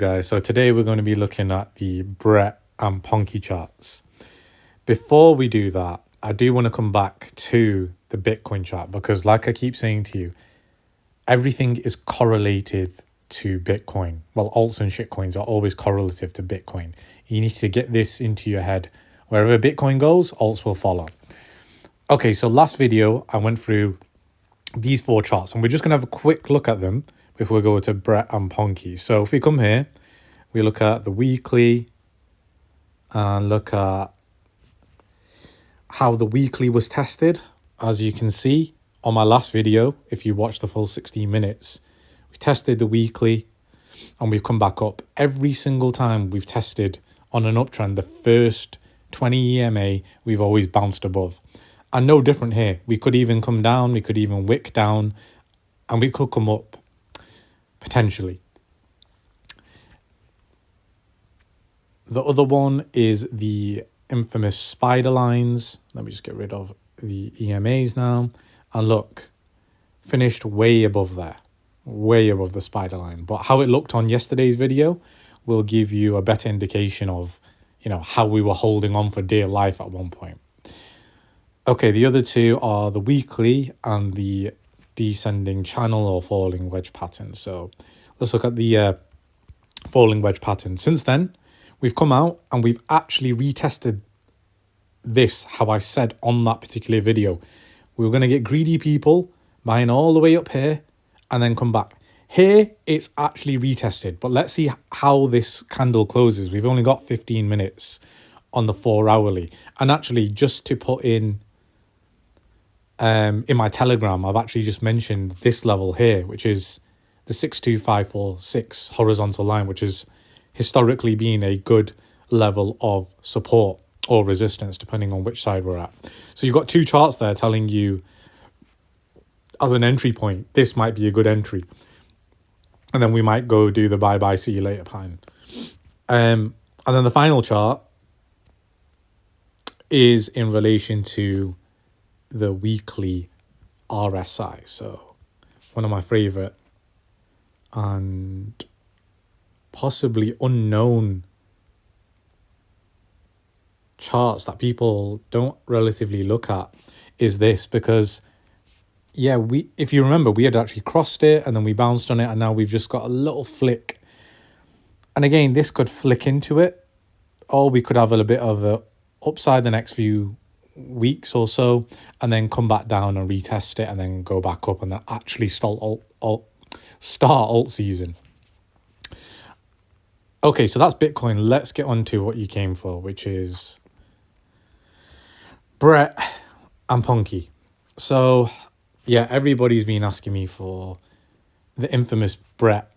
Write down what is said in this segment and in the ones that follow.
Guys, so today we're going to be looking at the Brett and PONKE charts. Before we do that, I do want to come back to the Bitcoin chart because, like I keep saying to you, everything is correlated to Bitcoin. Well, alts and shitcoins are always correlative to Bitcoin. You need to get this into your head. Wherever Bitcoin goes, alts will follow. Okay, so last video I went through these four charts and we're just going to have a quick look at them before we go to Brett and PONKE. So if we come here, we look at the weekly and look at how the weekly was tested. As you can see on my last video, if you watch the full 16 minutes, we tested the weekly and we've come back up. Every single time we've tested on an uptrend, the first 20 EMA, we've always bounced above. And no different here. We could even come down, we could even wick down, and we could come up, potentially. The other one is the infamous spider lines. Let me just get rid of the EMAs now. And look, finished way above there, way above the spider line. But how it looked on yesterday's video will give you a better indication of, how we were holding on for dear life at one point. Okay, the other two are the weekly and the descending channel or falling wedge pattern. So let's look at the falling wedge pattern. Since then, we've come out and we've actually retested this, how I said on that particular video. We were going to get greedy people buying all the way up here and then come back. Here, it's actually retested, but let's see how this candle closes. We've only got 15 minutes on the 4 hourly. And actually, just to put in my Telegram, I've actually just mentioned this level here, which is the 62546 horizontal line, which is historically been a good level of support or resistance, depending on which side we're at. So you've got two charts there telling you, as an entry point, this might be a good entry. And then we might go do the bye-bye, see you later pattern. And then the final chart is in relation to the weekly RSI. So one of my favorite and possibly unknown charts that people don't relatively look at is this, because if you remember, we had actually crossed it and then we bounced on it and now we've just got a little flick. And again, this could flick into it, or we could have a bit of a upside the next few weeks or so and then come back down and retest it and then go back up and then actually start alt season. Okay, so that's Bitcoin. Let's get on to what you came for, which is Brett and PONKE. So yeah, everybody's been asking me for the infamous Brett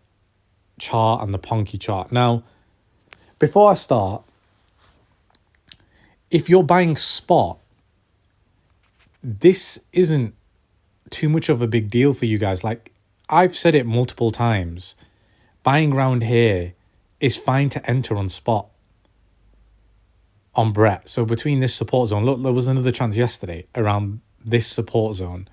chart and the PONKE chart. Now, before I start, if you're buying spot, this isn't too much of a big deal for you guys. Like, I've said it multiple times, buying around here is fine to enter on spot on Brett. So between this support zone, look, there was another chance yesterday around this support zone.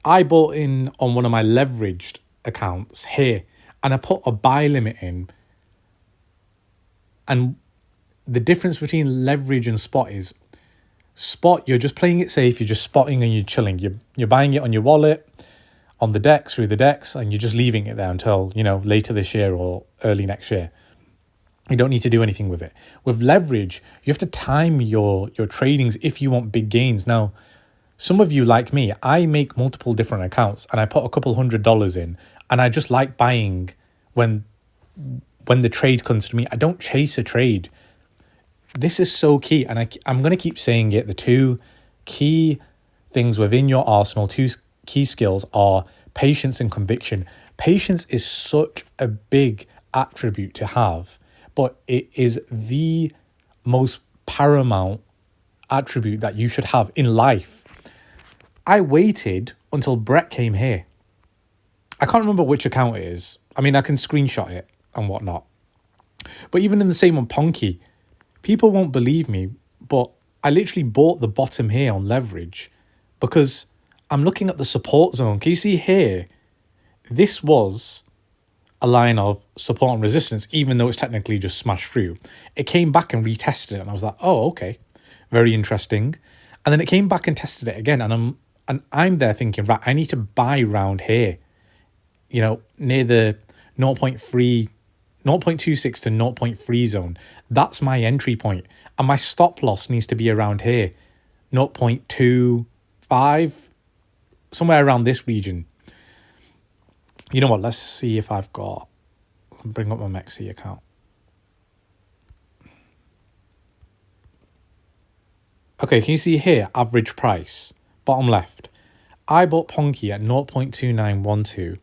I bought in on one of my leveraged accounts here and I put a buy limit in. And the difference between leverage and spot is spot, you're just playing it safe, you're just spotting and you're chilling. You're buying it on your wallet, on the DEX, through the DEX, and you're just leaving it there until, later this year or early next year. You don't need to do anything with it. With leverage, you have to time your tradings if you want big gains. Now, some of you like me, I make multiple different accounts and I put a couple $100 in and I just like buying when the trade comes to me. I don't chase a trade. This is so key, and I'm going to keep saying it. The two key things within your arsenal, two key skills, are patience and conviction. Patience is such a big attribute to have, but it is the most paramount attribute that you should have in life. I waited until Brett came here. I can't remember which account it is. I mean, I can screenshot it and whatnot. But even in the same on PONKE, people won't believe me, but I literally bought the bottom here on leverage because I'm looking at the support zone. Can you see here? This was a line of support and resistance, even though it's technically just smashed through. It came back and retested it, and I was like, oh, okay, very interesting. And then it came back and tested it again, and I'm there thinking, right, I need to buy round here, you know, near the 0.3, 0.26 to 0.3 zone. That's my entry point, and my stop loss needs to be around here, 0.25, somewhere around this region. You know what? Let's see if I've got. Bring up my Mexi account. Okay, can you see here? Average price, bottom left. I bought PONKE at 0.2912.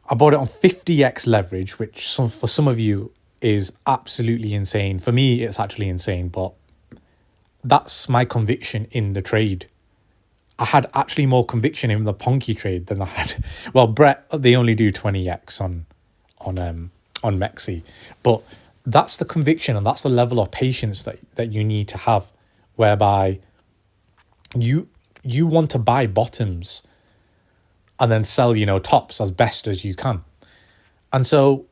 I bought it on 50x leverage, which for some of you is absolutely insane. For me, it's actually insane, but that's my conviction in the trade. I had actually more conviction in the PONKE trade than I had. Well, Brett, they only do 20x on Mexi, but that's the conviction and that's the level of patience that you need to have, whereby you want to buy bottoms and then sell, you know, tops as best as you can. And so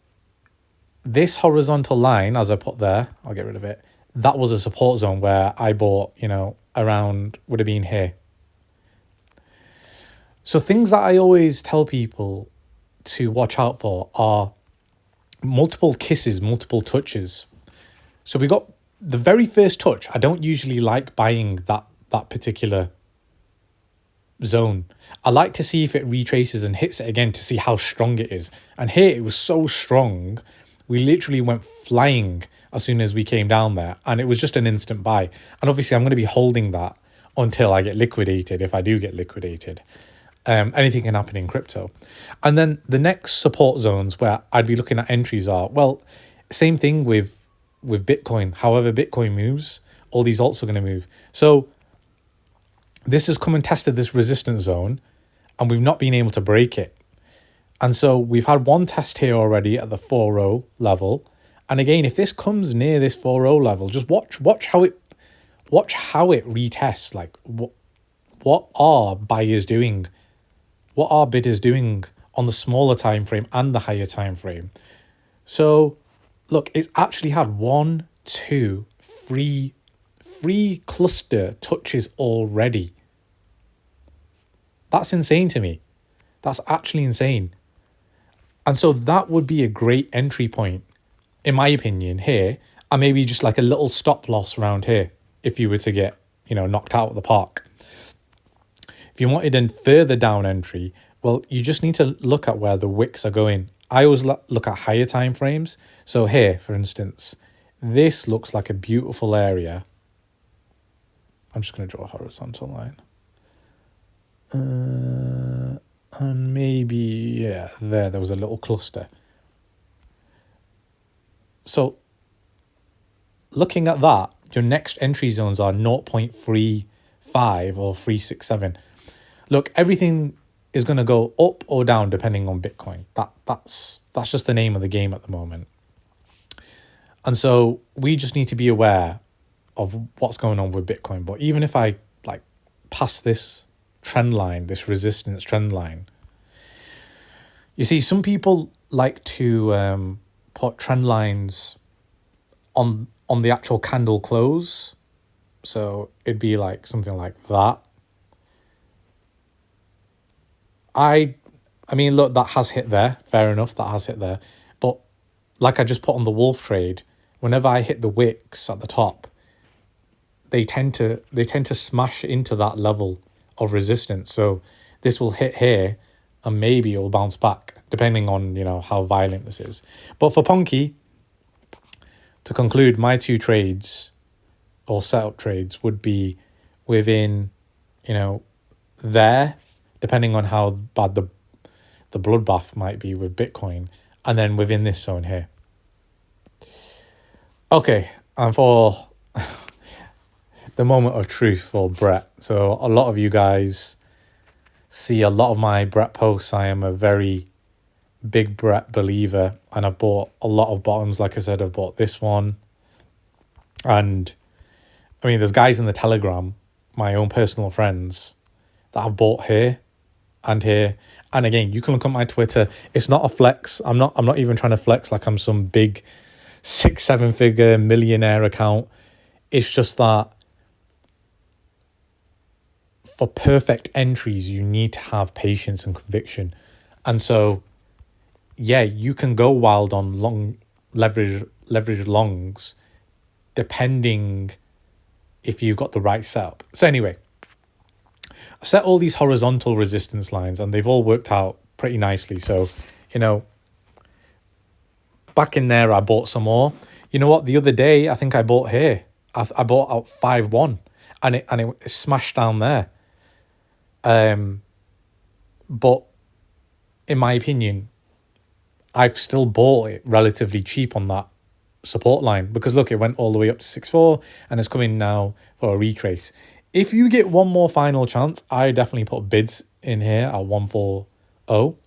this horizontal line, as I put there, I'll get rid of it. That was a support zone where I bought, you know, around, would have been here. So things that I always tell people to watch out for are multiple kisses, multiple touches. So we got the very first touch. I don't usually like buying that particular zone. I like to see if it retraces and hits it again to see how strong it is. And here it was so strong, we literally went flying as soon as we came down there, and it was just an instant buy. And obviously I'm going to be holding that until I get liquidated, if I do get liquidated. Anything can happen in crypto. And then the next support zones where I'd be looking at entries are, well, same thing with Bitcoin. However Bitcoin moves, all these alts are going to move. So this has come and tested this resistance zone, and we've not been able to break it. And so we've had one test here already at the 4.0 level. And again, if this comes near this 4.0 level, just watch how it retests. Like what are buyers doing? What are bidders doing on the smaller time frame and the higher time frame? So look, it's actually had 1, 2, 3 cluster touches already. That's insane to me. That's actually insane. And so that would be a great entry point, in my opinion, here, and maybe just like a little stop loss around here if you were to get, you know, knocked out of the park. If you wanted a further down entry, well, you just need to look at where the wicks are going. I always look at higher time frames. So here, for instance, this looks like a beautiful area. I'm just going to draw a horizontal line. And maybe, yeah, there was a little cluster. So looking at that, your next entry zones are 0.35 or 367. Look, everything is going to go up or down depending on Bitcoin. That's just the name of the game at the moment. And so we just need to be aware of what's going on with Bitcoin. But even if I like pass this trend line, this resistance trend line, you see, some people like to put trend lines on the actual candle close. So it'd be like something like that. I mean, look, that has hit there. Fair enough, that has hit there. But like I just put on the wolf trade, whenever I hit the wicks at the top, they tend to smash into that level of resistance. So this will hit here, and maybe it'll bounce back, depending on, you know, how violent this is. But for PONKE, to conclude, my two trades or setup trades would be within, you know, there, depending on how bad the bloodbath might be with Bitcoin, and then within this zone here. Okay, and for the moment of truth for Brett. So a lot of you guys see a lot of my Brett posts. I am a very big Brett believer, and I've bought a lot of bottoms. Like I said, I've bought this one. And I mean, there's guys in the Telegram, my own personal friends, that have bought here and here. And again, you can look at my Twitter. It's not a flex. I'm not even trying to flex like I'm some big 6-7 figure millionaire account. It's just that for perfect entries, you need to have patience and conviction. And so, yeah, you can go wild on long leverage longs, depending if you've got the right setup. So anyway, I set all these horizontal resistance lines and they've all worked out pretty nicely. So, back in there, I bought some more. You know what? The other day, I think I bought here. I bought out 5-1 and it smashed down there. But in my opinion, I've still bought it relatively cheap on that support line because look, it went all the way up to 6.4 and it's coming now for a retrace. If you get one more final chance, I definitely put bids in here at 140.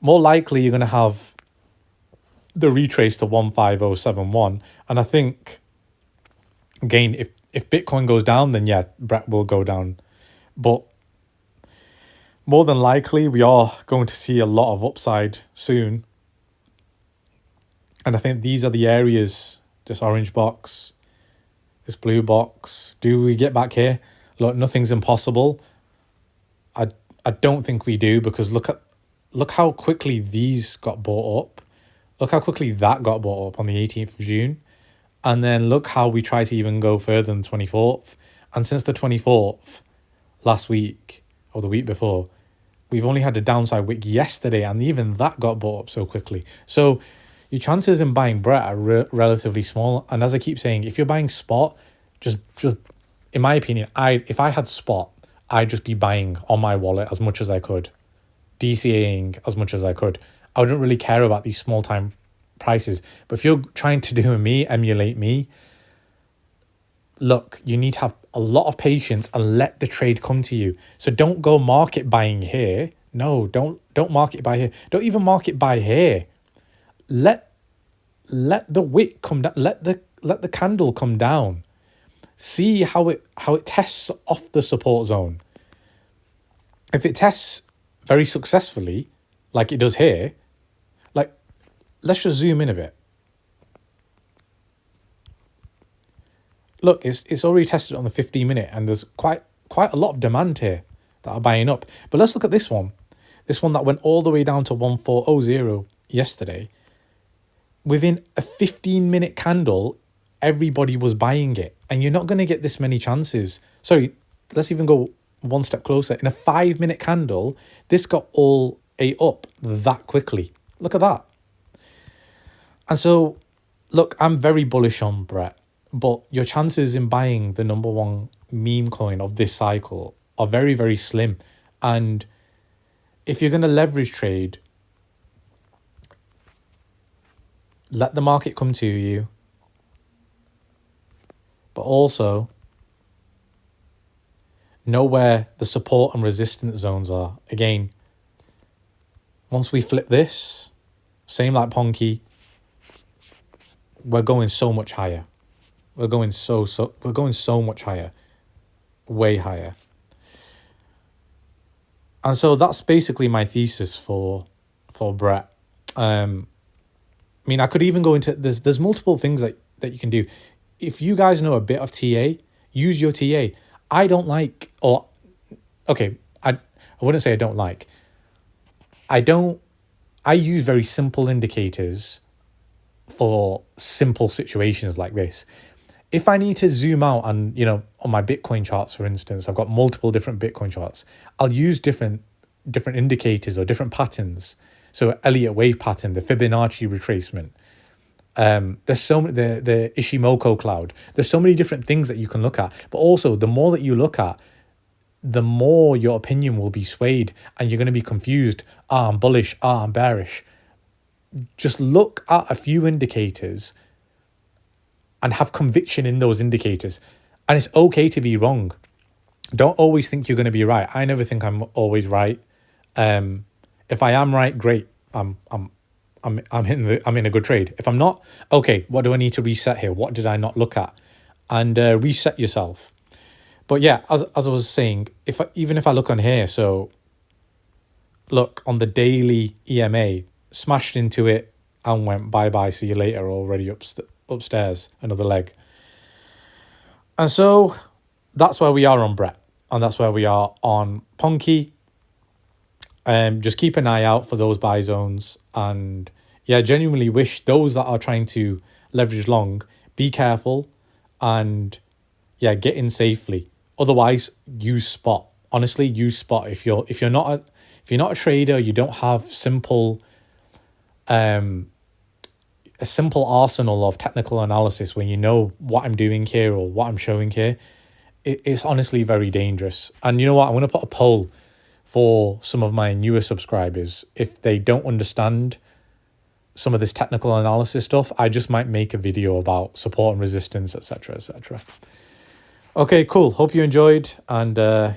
More likely, you're going to have the retrace to 15071. And I think, again, if Bitcoin goes down, then yeah, Brett will go down. But more than likely, we are going to see a lot of upside soon. And I think these are the areas, this orange box, this blue box. Do we get back here? Look, nothing's impossible. I don't think we do because look how quickly these got bought up. Look how quickly that got bought up on the 18th of June. And then look how we try to even go further than the 24th. And since the 24th, last week or the week before, we've only had a downside wick yesterday, and even that got bought up so quickly. So your chances in buying Brett are relatively small. And as I keep saying, if you're buying spot, just in my opinion, if I had spot, I'd just be buying on my wallet as much as I could, DCAing as much as I could. I wouldn't really care about these small time prices. But if you're trying to do emulate me, look, you need to have a lot of patience and let the trade come to you. So don't go market buying here. No, don't market buy here. Don't even market buy here. Let the wick come down. Let the candle come down. See how it tests off the support zone. If it tests very successfully, like it does here, like let's just zoom in a bit. Look, it's already tested on the 15-minute, and there's quite a lot of demand here that are buying up. But let's look at this one. This one that went all the way down to 1400 yesterday. Within a 15-minute candle, everybody was buying it. And you're not going to get this many chances. Sorry, let's even go one step closer. In a 5-minute candle, this got all ate up that quickly. Look at that. And so, look, I'm very bullish on Brett. But your chances in buying the number one meme coin of this cycle are very, very slim. And if you're going to leverage trade, let the market come to you. But also know where the support and resistance zones are. Again, once we flip this, same like PONKE, we're going so much higher. We're going so much higher. Way higher. And so that's basically my thesis for Brett. I mean, I could even go into there's multiple things that you can do. If you guys know a bit of TA, use your TA. I don't like, or okay, I wouldn't say I don't like. I use very simple indicators for simple situations like this. If I need to zoom out and, on my Bitcoin charts, for instance, I've got multiple different Bitcoin charts. I'll use different indicators or different patterns. So Elliott wave pattern, the Fibonacci retracement. There's so many, the Ishimoku cloud. There's so many different things that you can look at. But also, the more that you look at, the more your opinion will be swayed and you're going to be confused. I'm bullish. I'm bearish. Just look at a few indicators and have conviction in those indicators. And it's okay to be wrong. Don't always think you're going to be right. I never think I'm always right. If I am right, great. I'm in a good trade. If I'm not, okay, what do I need to reset here? What did I not look at? And reset yourself. But yeah, as I was saying, even if I look on here, so look, on the daily EMA, smashed into it and went bye-bye, see you later, already upstairs, another leg. And so that's where we are on Brett, and that's where we are on PONKE. Just keep an eye out for those buy zones, and yeah, genuinely wish those that are trying to leverage long, be careful, and yeah, get in safely. Otherwise, use spot. Honestly, use spot. If you're not a trader, you don't have a simple arsenal of technical analysis when you know what I'm doing here or what I'm showing here, it's honestly very dangerous. And you know what? I'm going to put a poll for some of my newer subscribers. If they don't understand some of this technical analysis stuff, I just might make a video about support and resistance, etc., etc. Okay, cool. Hope you enjoyed. And yeah.